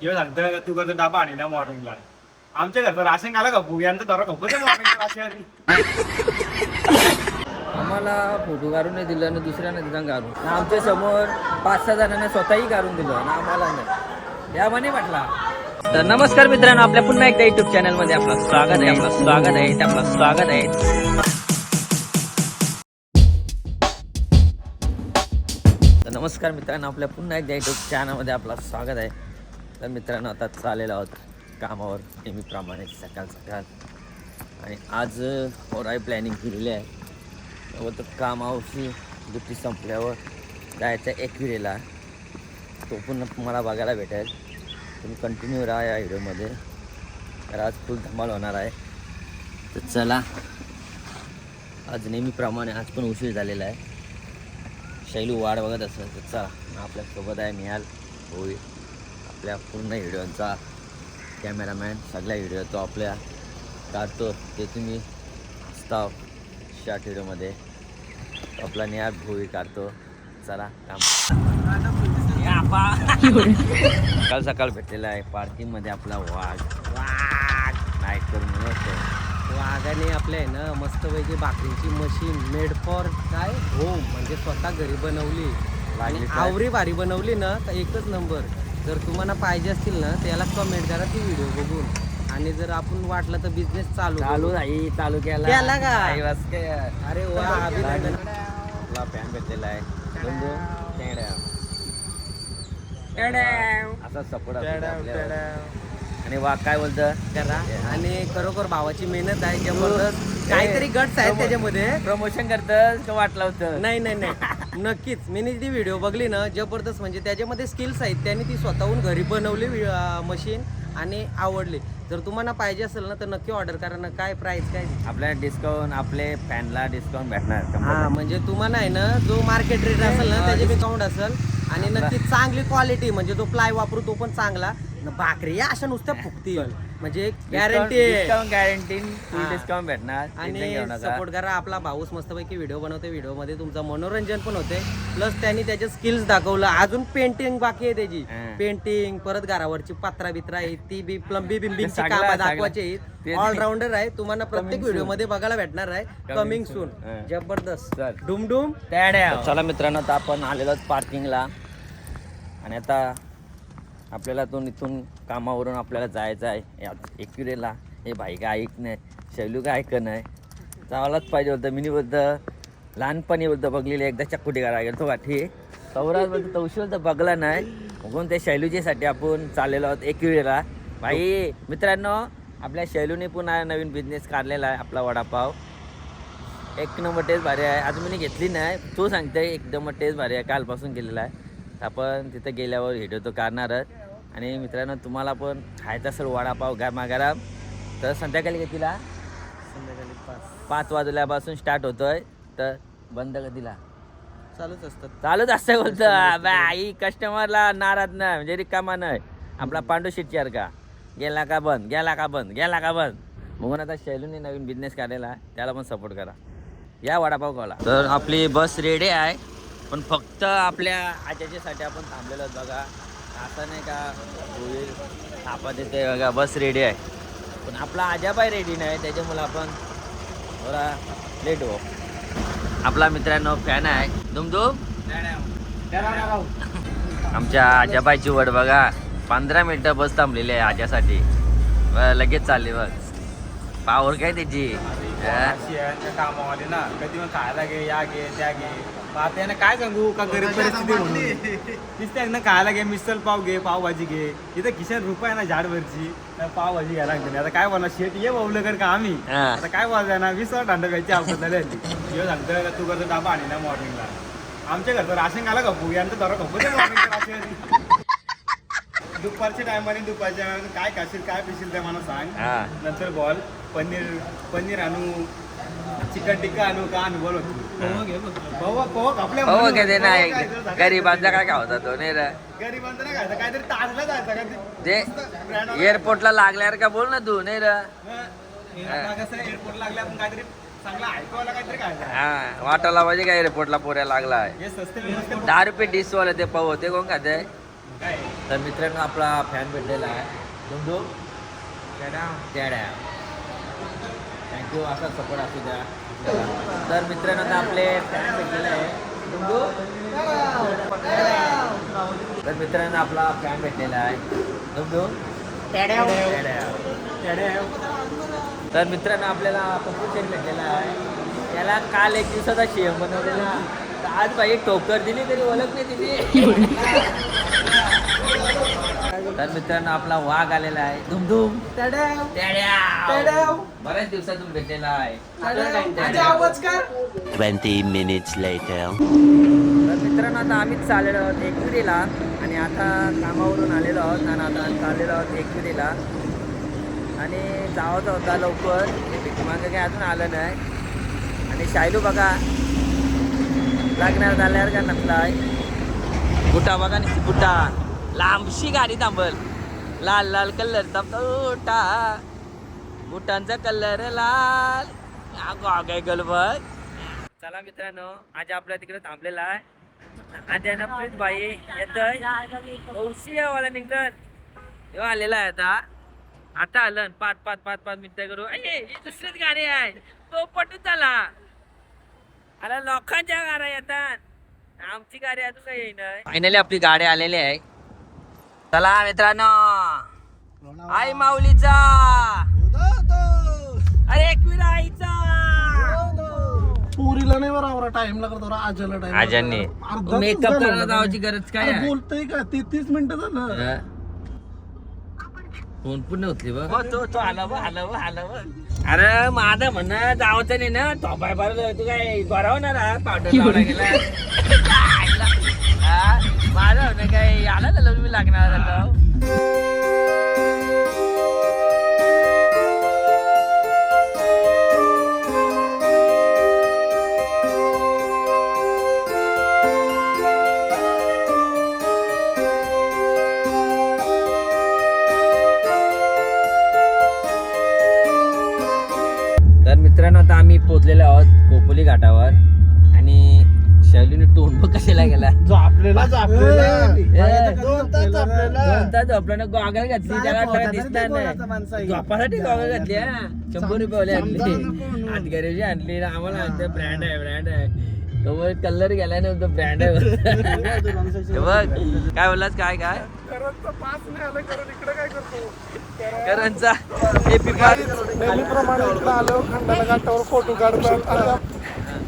किंवा सांगतं तू करतो डाबा आणि ना मॉर्निंगला आमच्या घरचं राशन आला का भू यांचं दरा खपत मॉर्निंगला राशन. आम्हाला फोटो काढून नाही दिलं आणि दुसऱ्यांना दिलं काढून. आमच्या समोर 5-6 जणांना स्वतःही काढून दिलं आणि आम्हाला नाही. या म्हणे म्हटला. तर नमस्कार मित्रांनो, आपल्या पुन्हा एकदा युट्यूब चॅनल मध्ये आपलं स्वागत आहे. आपलं स्वागत आहे. तर नमस्कार मित्रांनो, आपल्या पुन्हा एकदा युट्यूब चॅनलमध्ये आपलं स्वागत आहे. तर मित्रांनो, आता चाललेलो आहोत कामावर नेहमीप्रमाणे सकाळ आणि आज होराई प्लॅनिंग केलेली आहे. तर कामावरची ड्युटी संपल्यावर जायचं एकविरेला, तो पण तुम्हाला बघायला भेटेल. तुम्ही कंटिन्यू राहा या व्हिडिओमध्ये, तर आज फुल धमाल होणार आहे. तर चला, आज नेहमीप्रमाणे आज पण उशीर झालेला आहे. शैलू वाट बघत असेल तर चला, आपल्यासोबत आहे निहाल होई, आपल्या पूर्ण व्हिडिओचा कॅमेरामॅन. सगळ्या व्हिडिओ तो आपल्या काढतो, ते तुम्ही असता शॉर्ट व्हिडिओमध्ये आपला निहाल भोई काढतो. चला काम. सकाळ भेटलेला आहे पार्किंगमध्ये आपला वाघ नाईट करून वाघाने आपल्या आहे ना मस्तपैकी भाकरीची मशीन मेड फॉर काय होम म्हणजे स्वतः घरी बनवली आणि आवरी भारी बनवली ना, तर एकच नंबर. जर तुम्हाला पाहिजे असतील ना, त्याला कमेंट करा ती व्हिडिओ बघून. आणि जर आपण वाटलं तर बिझनेस चालू केला का? अरे वा, अभिनंदन. आपला फॅन भेटलेला आहे असा सपोर्ट आणि वाघ काय बोलतं करा. आणि खरोखर भावाची मेहनत आहे, जबरदस्त काहीतरी गट्स आहेत त्याच्यामध्ये. प्रमोशन करतं का वाटलं होतं? नाही नक्कीच मी ती व्हिडिओ बघली ना, जबरदस्त. म्हणजे त्याच्यामध्ये स्किल्स आहेत, त्यांनी ती स्वतःहून घरी बनवली मशीन आणि आवडली. जर तुम्हाला पाहिजे असेल ना, तर नक्की ऑर्डर करा ना. काय प्राइस काय आपल्याला डिस्काउंट, आपले फॅनला डिस्काउंट भेटणार. हा, म्हणजे तुम्हाला आहे ना, जो मार्केट रेट असेल ना त्याचे डिस्काउंट असेल. आणि नक्की चांगली क्वालिटी, म्हणजे तो प्लाय वापरू तो पण चांगला. भाकरी अशा नुसत्या फुकतील, म्हणजे गॅरंटी डिस्काउंट भेटणार. आणि सपोर्ट करा. आपला भाऊस मस्तपैकी व्हिडिओ बनवते, व्हिडिओ मध्ये तुमचं मनोरंजन पण होते, प्लस त्यांनी त्याचे स्किल्स दाखवलं. अजून पेंटिंग बाकी आहे त्याची, पेंटिंग, परत घरावरची पत्रा बित्रा आहे, ती बी प्लंबिंग बिंबिंगची काम दाखवायची. ऑलराऊंडर आहे, तुम्हाला प्रत्येक व्हिडिओ मध्ये बघायला भेटणार आहे. Coming soon. जबरदस्त डुमडुम. चला मित्रांनो, आता आपण आलेलो पार्किंगला आणि आता आपल्याला इथून कामावरून आपल्याला जायचं आहे एकविरेला. हे भाई काय ऐक नाही, शैलू काय ऐक नाही, जावलाच पाहिजे होतं. मिनी बोलतं लहानपणी बोलतं बघलेली एकदा चक्कुटी करायला गेलो तो गाठी. सौराज बोलतं तवशी बोलतं बघला नाही, बघून त्या शैलूजीसाठी आपण चाललेलो आहोत एकविरेला. भाई मित्रांनो, आपल्या शैलूने पुन्हा नवीन बिझनेस काढलेला आहे, आपला वडापाव. एक नंबर टेस्ट भारी आहे. अजून मी घेतली नाही, तो सांगते एकदम टेस्ट भारी आहे, कालपासून केलेला आहे. आपण तिथं गेल्यावर व्हिडिओ तो काढणारच. आणि मित्रांनो, तुम्हाला पण खायचा असेल वडापाव गरमागरम, तर संध्याकाळी कितीला? संध्याकाळी 5 वाजल्यापासून स्टार्ट होतोय, तर बंद कधीला? चालूच असतं बोलतं बाई. कस्टमरला नाराज नाही, म्हणजे रिकामा नाही. आपला पांडू शेट्टी का गेला का बंद. म्हणून आता शैलूने नवीन बिझनेस काढलेला आहे, त्याला पण सपोर्ट करा. या वडापाव खाला. तर आपली बस रेडी आहे, पण फक्त आपल्या आज्याच्यासाठी आपण थांबलेलो बघा. असं नाही का होईल आपण तिथे बघा, बस रेडी आहे, पण आपला आजाबाई रेडी नाही, त्याच्यामुळे आपण थोडा लेट हो. आपला मित्रांनो फॅन आहे दुमदुम. आमच्या आजाबाईची वड बघा, 15 मिनटं बस थांबलेली आहे आज्यासाठी. लगेच चालली बस. पावर काय त्याची कामावाले ना, कधी मग खायला घे, या घे त्या घे. आता यांना काय सांगू का, गरीब परिस्थिती म्हणून नुसते ना खायला घे, मिसल पाव घे, पावभाजी घे. इथं खिशात रुपये ना झाडभरची पावभाजी घ्यायला लागते. आता काय बोलणार, शेट ये बावलं कर का आम्ही. आता काय बोलायचं ना, 20 थंड प्यायची आवडत झाली. किंवा सांगतं का तू करतो डाबा आणि ना मॉर्निंगला आमच्या घरचं राशन आला का भू यांचं दरा खपत राशन. दुपारच्या टायमाने दुपारच्या काय खाशील काय पिशील ते मला सांग. नंतर बॉल पनीर आणू, चिकन टिक्का आणू का आणू बोल. गरीबांचा काय होता तो नाही रे. गरीबांचा नाही खायचं, काहीतरी ताजला जायचं का ते एअरपोर्टला लागल्यावर का बोल ना तू नाही रे. एअरपोर्ट लागल्या आपण काहीतरी चांगला ऐकवायला काहीतरी खायचं. हा, वाटायला पाहिजे काय एअरपोर्टला पोऱ्या लागला आहे. हे स्वस्त व्यवस्थित 10 रुपये डिश वाले ते पाव होते कोण खाते. तर मित्रांनो आपला फॅन भेटलेला आहे धुमधुम टॅड्या. थँक्यू, असा सपोर्ट असू द्या आपल्याला. तर मित्रांनो आता आपले फॅन भेटलेले आहे धुमधुम. तर मित्रांनो आपला फॅन भेटलेला आहे धुमधुम टॅड्या. तर मित्रांनो आपल्याला पप्पू शेट भेटलेला आहे. त्याला काल 1 दिवसाचा शेम बनवलेला, तर आज बाई टोकर दिली तरी ओळख नाही दिली. तर मित्रांनो आपला वाघ आलेला आहे धुमधुम टॅड्या. बऱ्याच दिवसातून भेटलेला आहे. 20 minutes later. तर मित्रांनो आता आम्हीच चाललेलो आहोत एकविरीला आणि आता कामावरून आलेलो आहोत आणि आता चाललेलो आहोत एकविरीला आणि जावंच होता लवकर. भीकमागं काय अजून आलं नाही. आणि शायलू बघा लागणार झाल्यावर का नसलाय. बुटा बघा निश्चित बुटा, लांबशी गाडी थांबल, लाल लाल कलरचा बुटा, बुटांचा कलर लाल. काय गल बघ. चला मित्रांनो आज आपल्या तिकडे थांबलेला आहे. आज प्लीज बाई येतोय वाला निघत तेव्हा आलेला आहे. आता आलं 5 मिनिटं करू. ही दुसरीच गाडी आहे, तो पटून झाला. अरे लोकांच्या गाड्या येतात, आमची गाडी अजून काही येईन. फायनली आपली गाडी आलेली आहे. चला मित्रांनो आई माऊलीचा, अरे एकविरा आईचा. पुरीला नाही बरोबर टाइम लागतो, आजाला टाइम. आजांनी मेकअप करायला जायची गरज काय आहे? बोलतोय का 30 मिनिटं झालं. फोन पण नव्हती बघ. तो आला बघ. अरे माझं म्हणणं जावचं नाही ना. टॉपाय बरं तू काय बरवणार पावडर लावला गेला. माझं म्हणणं काय आला झालं मी लागणार झालं. तर मित्रांनो आता आम्ही पोहोचलेलो आहोत कोपोली घाटावर आणि शैलीने टोन कशाला गेला. आपल्याला दोन तास झोपल्यानं गॉगल घातली, त्याला दिसणार नाही. झोपासाठी गॉगल घातली. 100 रुपये आणली, हातगऱ्याची आणली. आम्हाला ब्रँड आहे कवर कलर गेलाय ना, ब्रँड आहे बघ. काय बोललास काय करणचा नेहमीप्रमाणे इथं आलो खंडाला घाटावर फोटो काढतात.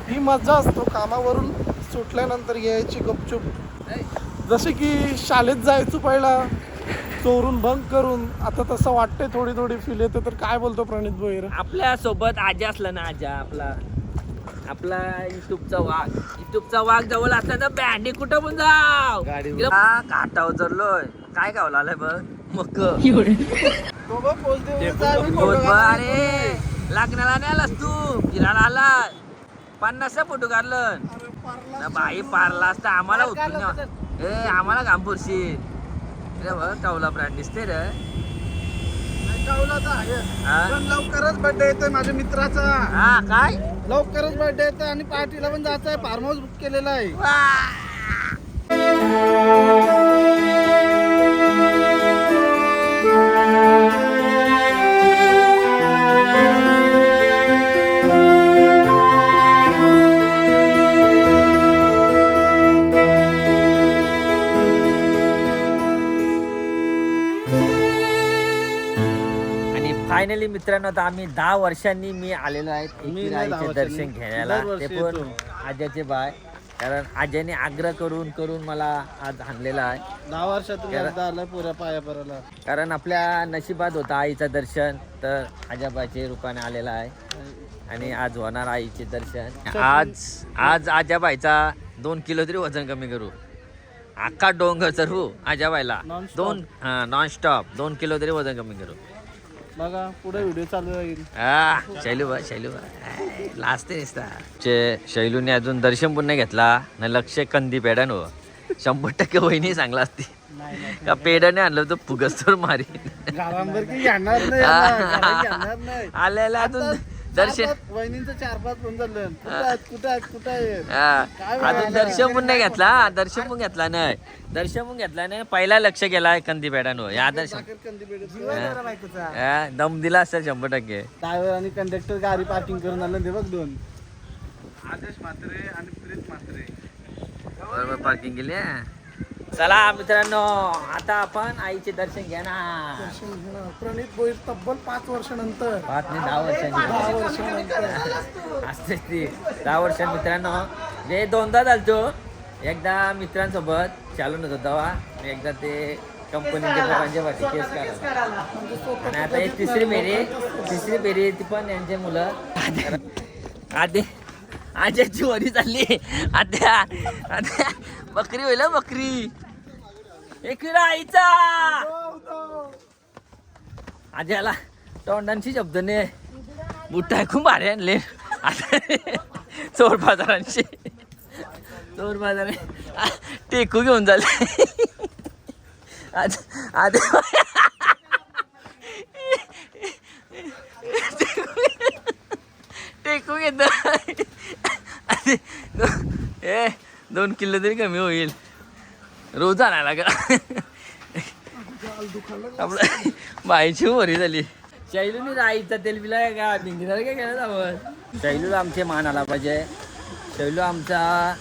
ही मजा असतो कामावरून सुटल्यानंतर यायची गपचूप. जसे की शाळेत जायचो पहिला चोरून बंक करून, आता तसं वाटतंय थोडी फील येते. तर काय बोलतो प्रणित भोईर? आपल्या सोबत आजा असला ना, आजा आपला युट्यूबचा वाघ जवळ असला तर बँडी कुठं पण जाव घाटावर चढलोय. काय गावला आलाय बघ मग. अरे लग्नाला नाही आलास तू, फिरायला आलाय. 50 फोटो काढलं बाई. पारला असता आम्हाला उतरून आम्हाला घामपुरशी रे बघ. कावला ब्रँड दिसते रे. लवकरच बर्थडे येतोय माझ्या मित्राचा. हा काय लवकरच बर्थडे येतोय आणि पार्टीला पण जायचं आहे. फार्म हाऊस बुक केलेला आहे. फायनली मित्रांनो आता आम्ही 10 वर्षांनी मी आलेलो आहे एकविरा आईचे दर्शन घ्यायला. ते पण आज्याचे बाय, कारण आज्याने आग्रह करून मला आज आणलेला आहे. 10 वर्षातून एकदा आलं पुऱ्या पायाभराला. कारण आपल्या नशिबात होता आईचं दर्शन, तर आजाबाईच्या रूपाने आलेला आहे आणि आज होणार आईचे दर्शन. आज आजाबाईचा 2 किलो तरी वजन कमी करू. अख्खा डोंगर चढवू आजाबाईला. नॉनस्टॉप 2 किलो तरी वजन कमी करू. बघा पुढे व्हिडिओ चालू राहील. शैलू लास्ट दिसता. शैलूने अजून दर्शन पण नाही घेतला ना. लक्ष कंदी पेड्यान 100% वहिनी चांगला असती का पेड्याने आणलं तर फुगस तर मारी. आलेला अजून दर्शन वहिनींचं 4-5 फोन झालं कुठं आहेत हा. काय अजून दर्शन पण नाही घेतला दर्शन पण घेतला नाही पहिला लक्ष गेला कंदी पेडांवर या दर्शन दम दिला असेल 100%. ड्रायव्हर आणि कंडक्टर गाडी पार्किंग करून आलं ते बघ 2 आदेश म्हात्रे आणि प्रीत म्हात्रे बरोबर पार्किंग केली आहे. चला मित्रांनो आता आपण आईचे दर्शन घ्या ना. प्रणित भोईर तब्बल 5 वर्षानंतर 5 नाही 10 वर्षांनी असते ती 10 वर्षां मित्रांनो. जे 2दा चालतो एकदा मित्रांसोबत चालून होतो तेव्हा एकदा ते कंपनीच्या लोकांच्या वरती केस काढला आणि आता एक तिसरी फेरी ती पण यांचे मुलं आधी आज्याची वरी चालली आद्या बकरी होईल बकरी एकविरा आईचा आज्याला तोंडांची शब्दने बुट्टा खूप भारी आणले आता चोर बाजारांशी टेकू घेऊन झाले टेकू घेत 2 किलो तरी कमी होईल रोज आणायला का आपलं बाईची वरी झाली. शैलूनी राईचा तेल बिला का भिंगीला काय केलं जावं. शैलूला आमचे मान आला पाहिजे. शैलू आमचा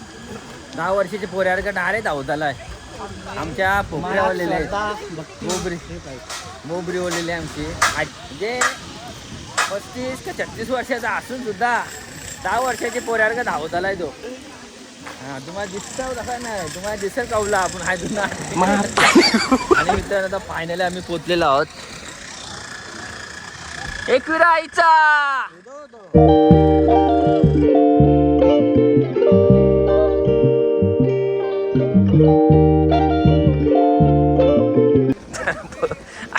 10 वर्षाचे पोऱ्यावर डायरेक्ट धावत आलाय. आमच्या पोकऱ्या ओलेले आहेत मोबरी ओलेले आमची म्हणजे 35 का 36 वर्षाचा असून सुद्धा 10 वर्षाचे पोऱ्यावर का धावत आलाय तो. हा तुम्हाला दिसतं तसा नाही तुम्हाला दिसेल कावला आपण हाय तुला आणि मित्रांनो आता फायनली आम्ही पोचलेलो आहोत एकविरा आईचा.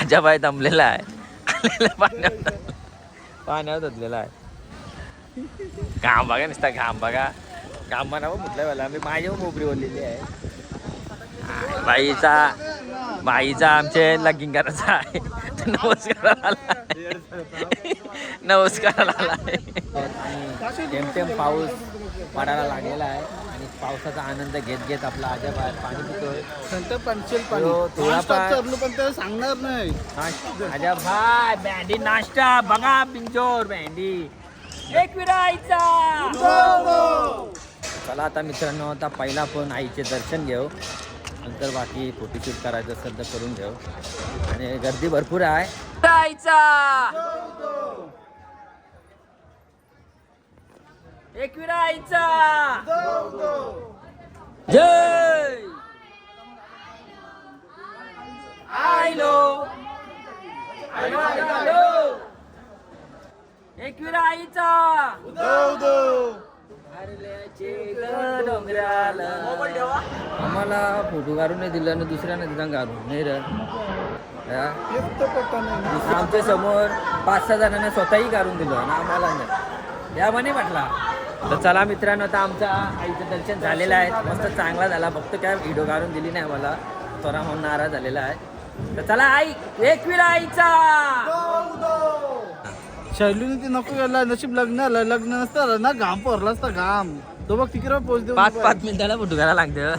आजाबाई दमलेला आहे पाण्यावर धरलेला आहे. घाम बघा नुसता घाम बघा घामानावर म्हटलं मला मी माझ्या मोबरी ओढलेली आहे. बाईचा आमचे लगीन करायचा आहे नमस्काराला आला आणि टेम पाऊस पडायला लागलेला आहे आणि पावसाचा आनंद घेत आपला आजाबाई पाणी पितोय. थोडाफार सांगणार नाही आजाबाई बँडी नाश्ता बघा पिंजोर बँडी एकविरा आईचा. चला आता मित्रांनो आता पहिला आपण आईचे दर्शन घेऊ नंतर बाकी फोटोशूट करायचं असेल तर करून घेऊ आणि गर्दी भरपूर आहे. आईचा एकविरा आईचा जय आयलो एकविरा आईचा आम्हाला फोटो काढून नाही दिला आणि दुसऱ्याने दिला काढून नाही रे. आमच्या समोर 5-6 जणांना स्वतःही काढून दिलं आणि आम्हाला नाही या म्हणे म्हटला. तर चला मित्रांनो आता आमचा आईचं दर्शन झालेलं आहे मस्त चांगला झाला. फक्त काय व्हिडिओ काढून दिली नाही आम्हाला थोडा म्हणून नाराज झालेला आहे. तर चला आई एकविरा आईचा. शैलूने ते नको गेला नशीब लग्न नसतं ना घाम पडला असता घाम तो बघ तिकडे पोहोचते 5 मिनिटाला फोटो घ्यायला लागतं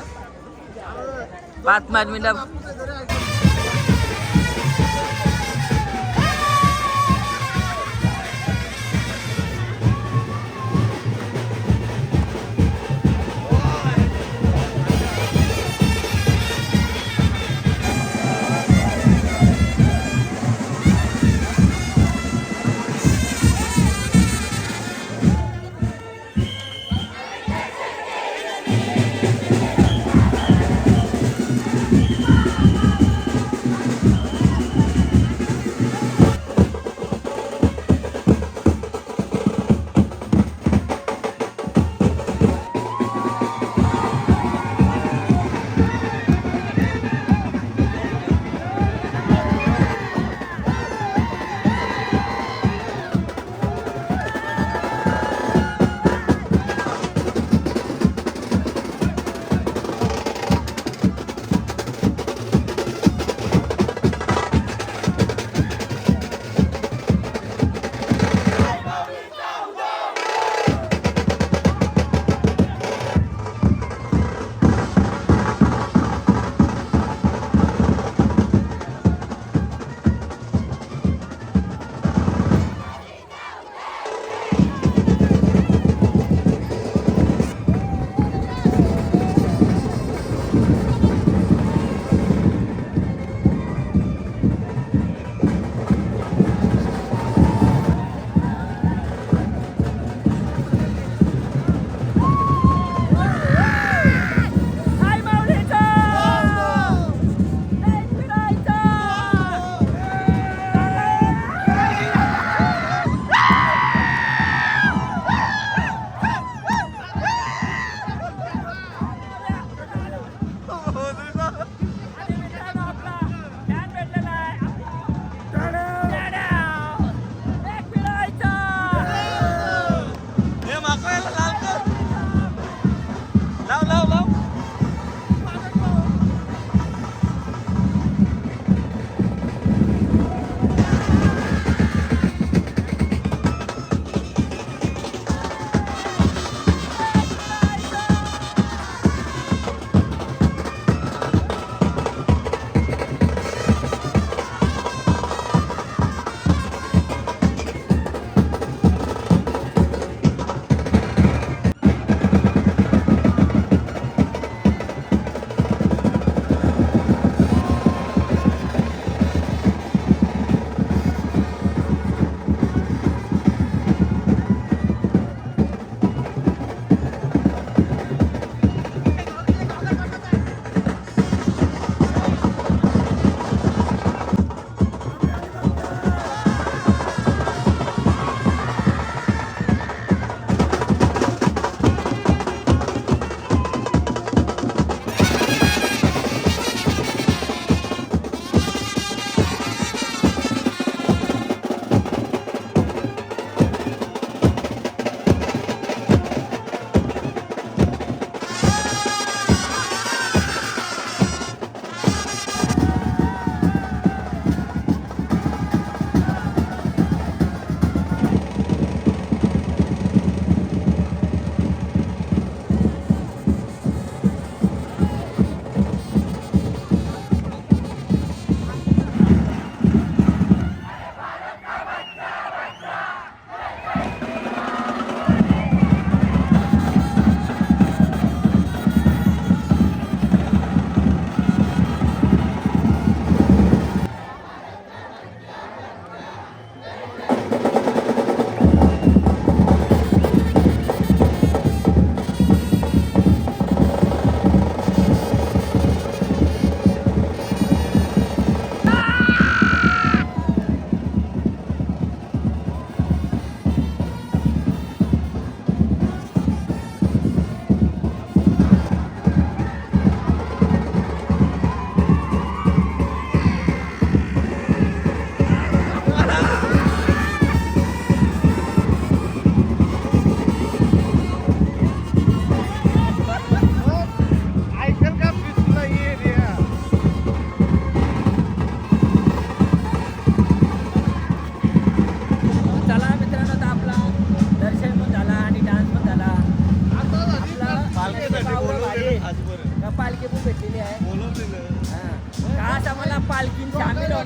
5 मिनिटं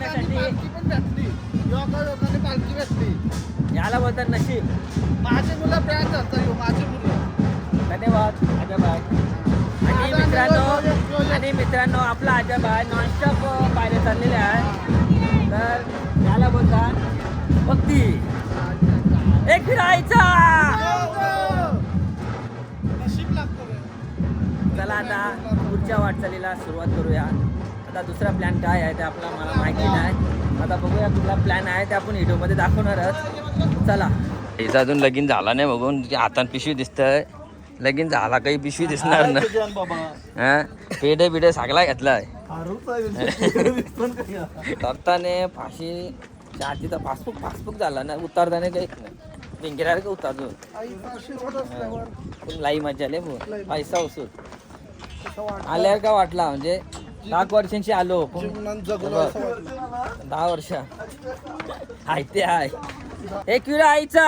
बघण्यासाठी पण भेटली योगायोगाने पालखी भेटली. याला बोलतात नशीब. माझी मुलं ब्रँड जातात माझी मुलं. धन्यवाद आजाबाई. आणि मित्रांनो आपला आजाबाई नॉनस्टॉप पायऱ्या चाललेल्या आहे. तर याला बोलतात भक्ती. एक फिरायचा. नशीब लागतं रे. चला आता पुढच्या वाटचालीला सुरुवात करूया. आता दुसरा प्लॅन काय आहे ते आपला मला माहिती नाही. आता बघूया कुठला प्लॅन आहे ते आपण व्हिडिओमध्ये दाखवणारच. चला. हिचा अजून लगीन झाला नाही बघून हातात पिशवी दिसतंय. लगीन झाला काही पिशवी दिसणार ना. हा पेढे बिडे सगळा घेतलाय. तरताने फाशी आधी तर फासफूक झाला ना. उतारताने काही पिंकिरार का उतारतो. लाई मजा आले पैसा वसूल आल्यावर का वाटला म्हणजे 10 वर्षांची आलो पण 10 वर्ष आहे ते आहे. एक वेळा आईचा.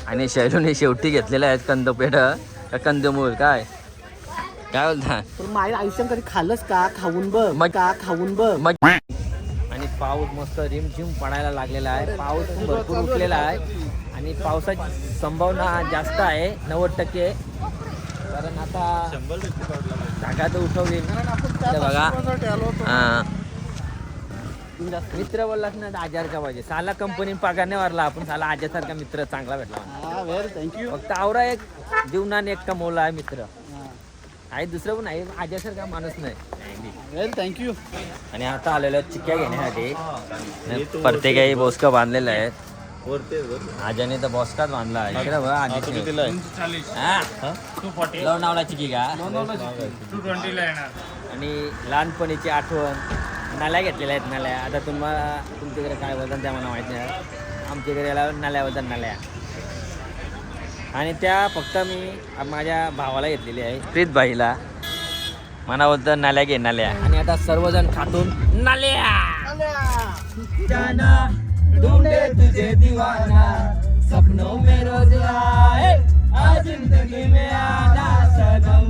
आणि शैलूने शेवटी घेतलेल्या आहेत कंदपेढ कंदमूळ. काय काय बोलता. माझ्या आयुष्यात कधी खाल्लंच का? खाऊन बघ. मग का खाऊन बघ. आणि पाऊस मस्त रिमझिम पडायला लागलेला आहे. पाऊस भरपूर उठलेला आहे आणि पावसाची संभावना जास्त आहे 90%. कारण आता जागा तर उठवली बघा. मित्र बोललास ना 1000 का पाहिजे. साला कंपनी पगार नाही वारला आपण. साला आज्यासारखा मित्र चांगला भेटला. थँक्यू. फक्त आवरा एक जीवनाने एक कमवला आहे मित्र आहे. दुसरं पण आहे. आज्यासारखा माणूस नाही. थँक्यू. आणि आता आलेलो चिक्क्या घेण्यासाठी. प्रत्येकाही बोसका बांधलेला आहे. आजाने तर बॉस्काच बांधला आहे. इकडे बघा नावला चिकी का. आणि लहानपणीची आठवण. नाल्या घेतलेल्या आहेत नाल्या. आता तुम्हाला तुमच्याकडे काय बोलतात त्या मला माहिती नाही. आमच्याकडे याला नाल्याबद्दल नाल्या. आणि त्या फक्त मी माझ्या भावाला घेतलेली आहे प्रीतबाईला. मनाबद्दल नाल्या घे नाल्या. आणि आता सर्वजण खातून नाल्या. ढूंढे तुझे दीवाना सपनों में रोज आए आज जिंदगी में आना सनम.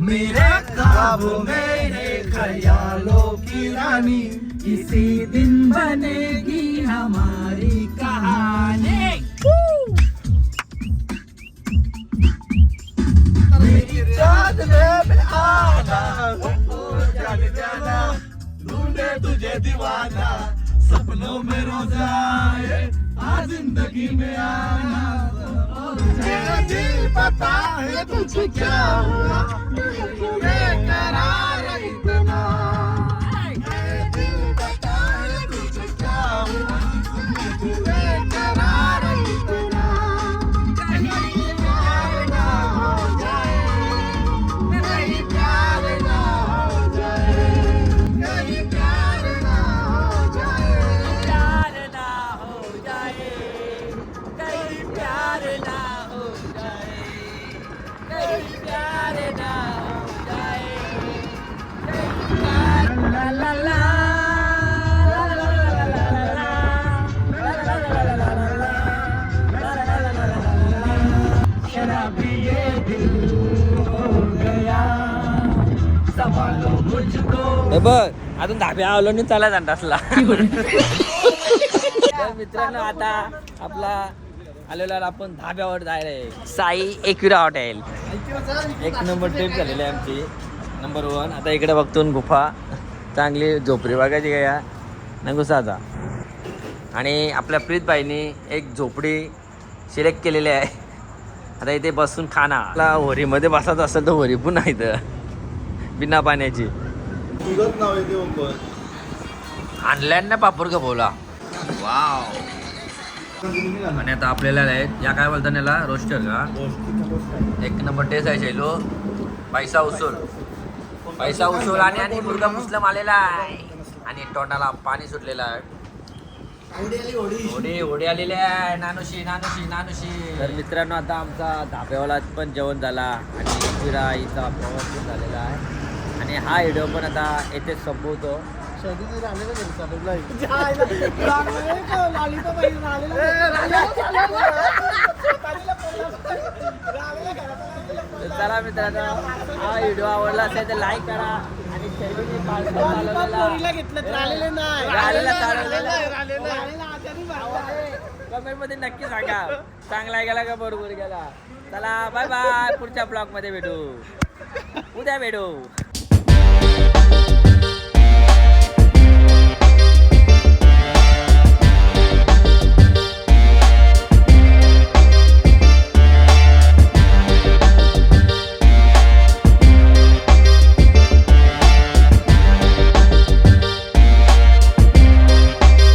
मेरे ख्वाबों मेरे ख्यालों की रानी किसी दिन बनेगी हमारी कहानी. मेरी चांदने में आना जाने जाना ढूंढे तुझे दीवाना सपनों में रोज आए आज जिंदगी में आना. मेरा दिल पता है तुझे क्या हुआ बेकरार इतना. मेरा दिल पता है तुझे क्या हुआ बेकरार इतना. कहीं प्यार ना हो जाए कहीं प्यार ना हो जाए कहीं प्यार ना हो जाए प्यार ना हो जाए कहीं प्यार ना हो जाए कहीं प्यार ना हो जाए कहीं प्यार. ला ला ला ला ला ला ला ला ला. शराबी ये दिल हो गया संभालो मुझको. हे बघ अजून धाब्या आलो नाही चाला जाणार असला. तर मित्रांनो आता आपला आलेला आपण धाब्यावर जायला आहे. Sai Ekvira hotel. 1 number trip झालेली आहे आमची. नंबर 1. आता इकडे बघतो गुफा चांगली झोपडी बघायची काय नगुसाचा. आणि आपल्या प्रीतबाईंनी एक झोपडी सिलेक्ट केलेली आहे. आता इथे बसून खाना. आपला होरीमध्ये बसायचं असेल तर होरी पण नाही तर बिना पाण्याची. आणल्यान ना पापूर का बोला. वाव. आणि आता आपल्याला आहेत या काय बोलतात याला रोस्टर का. 1 नंबर टेस्ट आहे शैलो. पैसा उचल आणि मुलगा मुस्लिम आलेला आहे आणि तोंडाला पाणी सुटलेलं आहे. होडी आलेली आहे. नानुशी. तर मित्रांनो आता आमचा धाब्यावाला पण जेवण झाला आणि फिराईचा प्रवास पण झालेला आहे. आणि हा व्हिडिओ पण आता येथेच संपवतो. तर चला मित्रांनो, हा व्हिडिओ आवडला असेल तर लाईक करा आणि शैलीने पार्सल चालवलेला कमेंट मध्ये नक्की सांगा चांगला गेला का बरोबर गेला. चला बाय बाय, पुढच्या ब्लॉग मध्ये भेटू, उद्या भेटू.